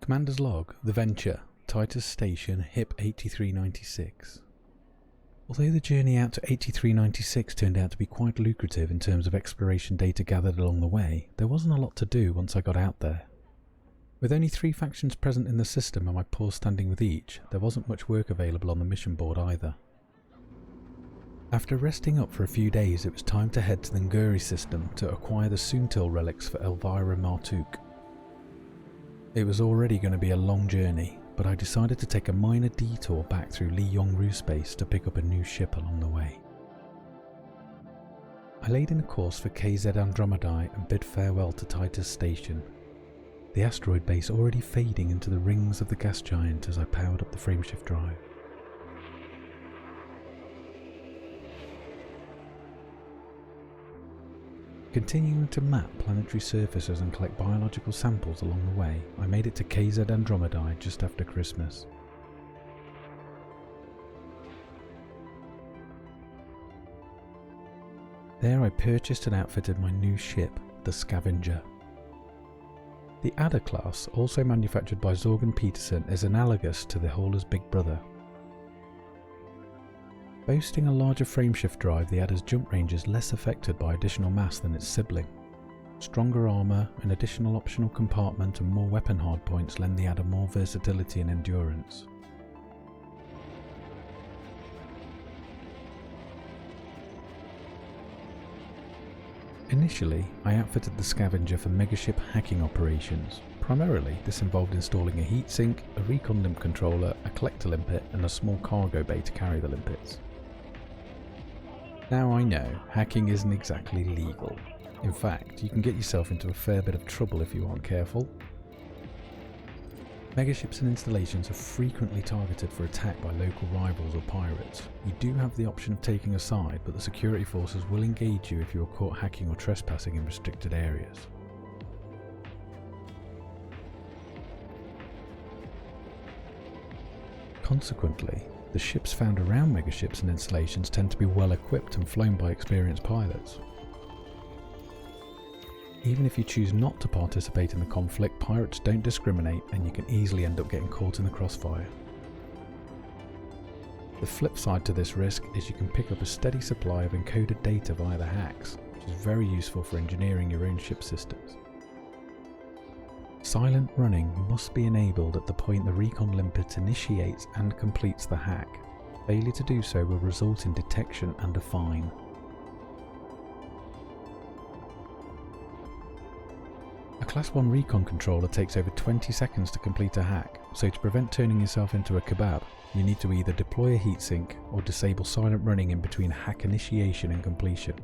Commander's log, The Venture, Titus Station, HIP 8396. Although the journey out to 8396 turned out to be quite lucrative in terms of exploration data gathered along the way, there wasn't a lot to do once I got out there. With only 3 factions present in the system and my paw standing with each, there wasn't much work available on the mission board either. After resting up for a few days, it was time to head to the Nguri system to acquire the Soontill Relics for Elivra Martuuk. It was already going to be a long journey, but I decided to take a minor detour back through Lee Yong-Ru space to pick up a new ship along the way. I laid in a course for KZ Andromedae and bid farewell to Titus Station, the asteroid base already fading into the rings of the gas giant as I powered up the frameshift drive. Continuing to map planetary surfaces and collect biological samples along the way, I made it to KZ Andromedae just after Christmas. There I purchased and outfitted my new ship, the Scavenger. The Adder class, also manufactured by Zorg & Peterson, is analogous to the Hauler's big brother. Boasting a larger frameshift drive, the Adder's jump range is less affected by additional mass than its sibling. Stronger armour, an additional optional compartment and more weapon hardpoints lend the Adder more versatility and endurance. Initially, I outfitted the Scavenger for Megaship Hacking operations. Primarily, this involved installing a heatsink, a recon limp controller, a collector limpet and a small cargo bay to carry the limpets. Now I know, hacking isn't exactly legal. In fact, you can get yourself into a fair bit of trouble if you aren't careful. Megaships and installations are frequently targeted for attack by local rivals or pirates. You do have the option of taking a side, but the security forces will engage you if you are caught hacking or trespassing in restricted areas. Consequently, the ships found around megaships and installations tend to be well equipped and flown by experienced pilots. Even if you choose not to participate in the conflict, pirates don't discriminate and you can easily end up getting caught in the crossfire. The flip side to this risk is you can pick up a steady supply of encoded data via the hacks, which is very useful for engineering your own ship systems. Silent running must be enabled at the point the recon limpet initiates and completes the hack. Failure to do so will result in detection and a fine. A Class 1 recon controller takes over 20 seconds to complete a hack, so to prevent turning yourself into a kebab, you need to either deploy a heatsink or disable silent running in between hack initiation and completion.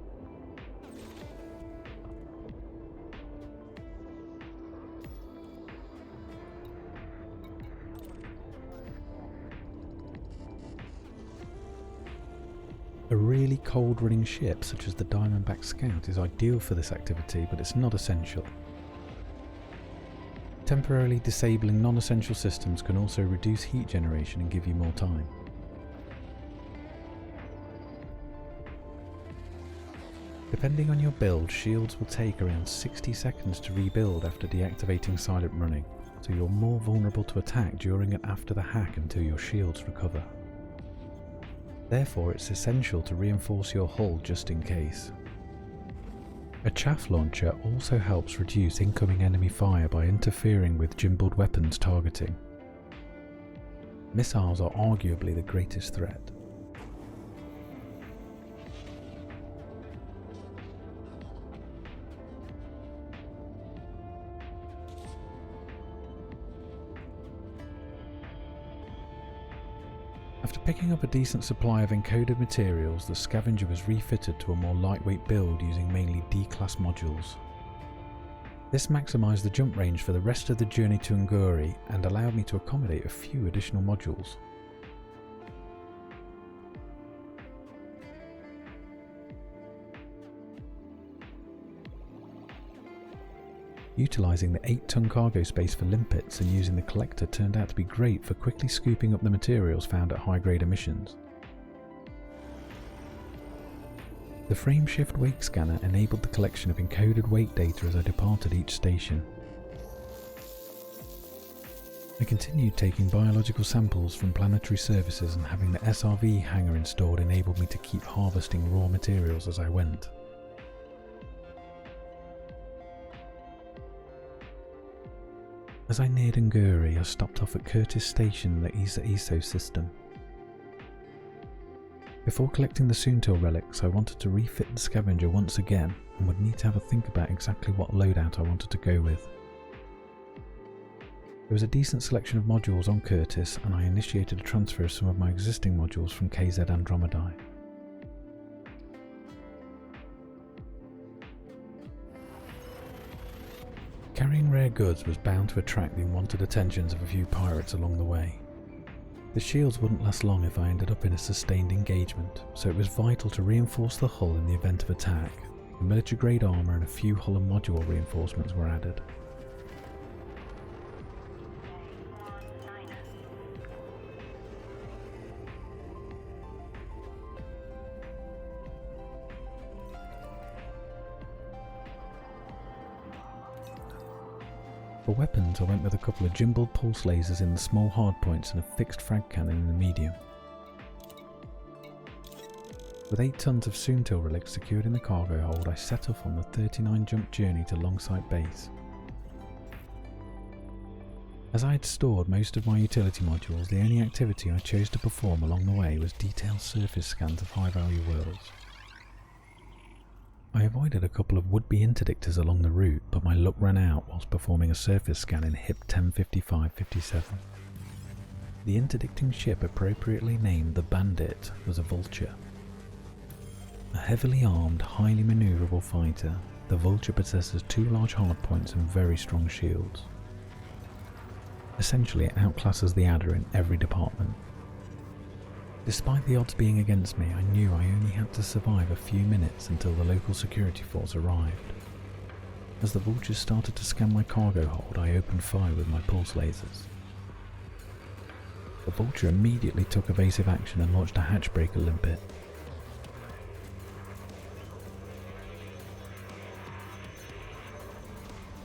A really cold running ship such as the Diamondback Scout is ideal for this activity, but it's not essential. Temporarily disabling non-essential systems can also reduce heat generation and give you more time. Depending on your build, shields will take around 60 seconds to rebuild after deactivating silent running, so you're more vulnerable to attack during and after the hack until your shields recover. Therefore, it's essential to reinforce your hull just in case. A chaff launcher also helps reduce incoming enemy fire by interfering with gimbaled weapons targeting. Missiles are arguably the greatest threat. After picking up a decent supply of encoded materials, the Scavenger was refitted to a more lightweight build using mainly D-class modules. This maximised the jump range for the rest of the journey to Nguri and allowed me to accommodate a few additional modules. Utilising the 8-ton cargo space for limpets and using the collector turned out to be great for quickly scooping up the materials found at high-grade emissions. The frameshift wake scanner enabled the collection of encoded weight data as I departed each station. I continued taking biological samples from planetary surfaces, and having the SRV hangar installed enabled me to keep harvesting raw materials as I went. As I neared Nguri, I stopped off at Curtis Station in the Isa system. Before collecting the Soontill Relics, I wanted to refit the scavenger once again and would need to have a think about exactly what loadout I wanted to go with. There was a decent selection of modules on Curtis, and I initiated a transfer of some of my existing modules from KZ Andromedae. Carrying rare goods was bound to attract the unwanted attentions of a few pirates along the way. The shields wouldn't last long if I ended up in a sustained engagement, so it was vital to reinforce the hull in the event of attack. The military grade armour and a few hull and module reinforcements were added. For weapons, I went with a couple of gimbal pulse lasers in the small hardpoints and a fixed frag cannon in the medium. With 8 tons of Soontill Relics secured in the cargo hold, I set off on the 39 jump journey to Longsite Base. As I had stored most of my utility modules, the only activity I chose to perform along the way was detailed surface scans of high value worlds. I avoided a couple of would-be interdictors along the route, but my luck ran out whilst performing a surface scan in HIP 1055-57. The interdicting ship, appropriately named the Bandit, was a Vulture. A heavily armed, highly manoeuvrable fighter, the Vulture possesses 2 large hardpoints and very strong shields. Essentially, it outclasses the Adder in every department. Despite the odds being against me, I knew I only had to survive a few minutes until the local security force arrived. As the Vultures started to scan my cargo hold, I opened fire with my pulse lasers. The Vulture immediately took evasive action and launched a hatchbreaker limpet.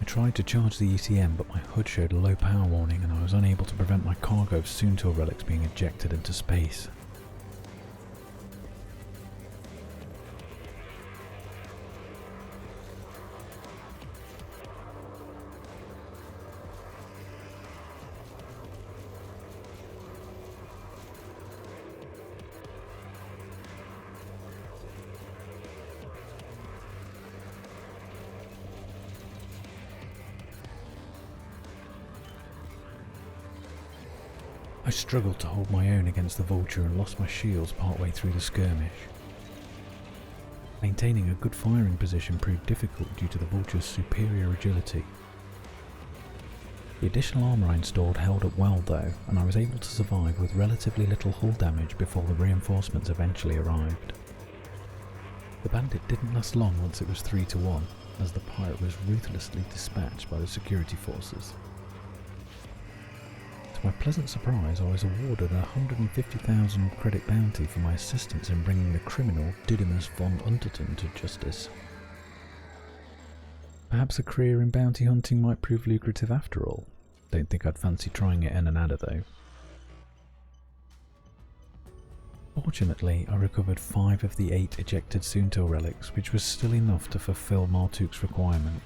I tried to charge the ECM, but my HUD showed a low power warning and I was unable to prevent my cargo of Soontill Relics being ejected into space. I struggled to hold my own against the Vulture and lost my shields partway through the skirmish. Maintaining a good firing position proved difficult due to the Vulture's superior agility. The additional armour I installed held up well though, and I was able to survive with relatively little hull damage before the reinforcements eventually arrived. The Bandit didn't last long once it was 3-1, as the pirate was ruthlessly dispatched by the security forces. To my pleasant surprise, I was awarded a 150,000 credit bounty for my assistance in bringing the criminal Didymus von Unterton to justice. Perhaps a career in bounty hunting might prove lucrative after all. Don't think I'd fancy trying it in an adder though. Fortunately, I recovered 5 of the 8 ejected Soontill Relics, which was still enough to fulfill Martuuk's requirement.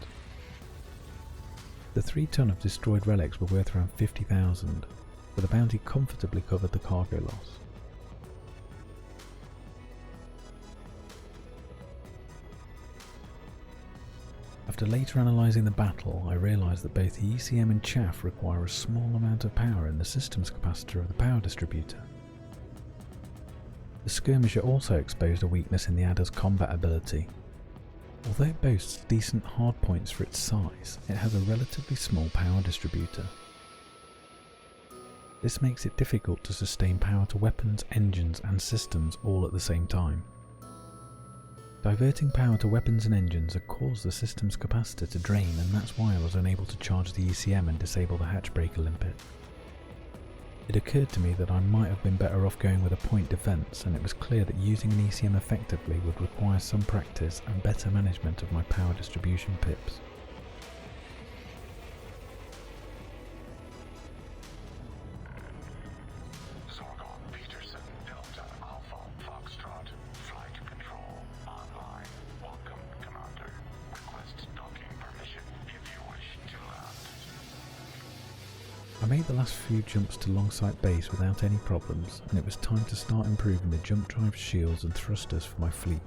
The 3 ton of destroyed relics were worth around 50,000, but the bounty comfortably covered the cargo loss. After later analysing the battle, I realised that both the ECM and chaff require a small amount of power in the systems capacitor of the power distributor. The skirmisher also exposed a weakness in the adder's combat ability. Although it boasts decent hardpoints for its size, it has a relatively small power distributor. This makes it difficult to sustain power to weapons, engines and systems all at the same time. Diverting power to weapons and engines had caused the system's capacitor to drain, and that's why I was unable to charge the ECM and disable the hatchbreaker limpet. It occurred to me that I might have been better off going with a point defence, and it was clear that using an ECM effectively would require some practice and better management of my power distribution pips. made the last few jumps to Longsight Base without any problems, and it was time to start improving the jump drive, shields and thrusters for my fleet.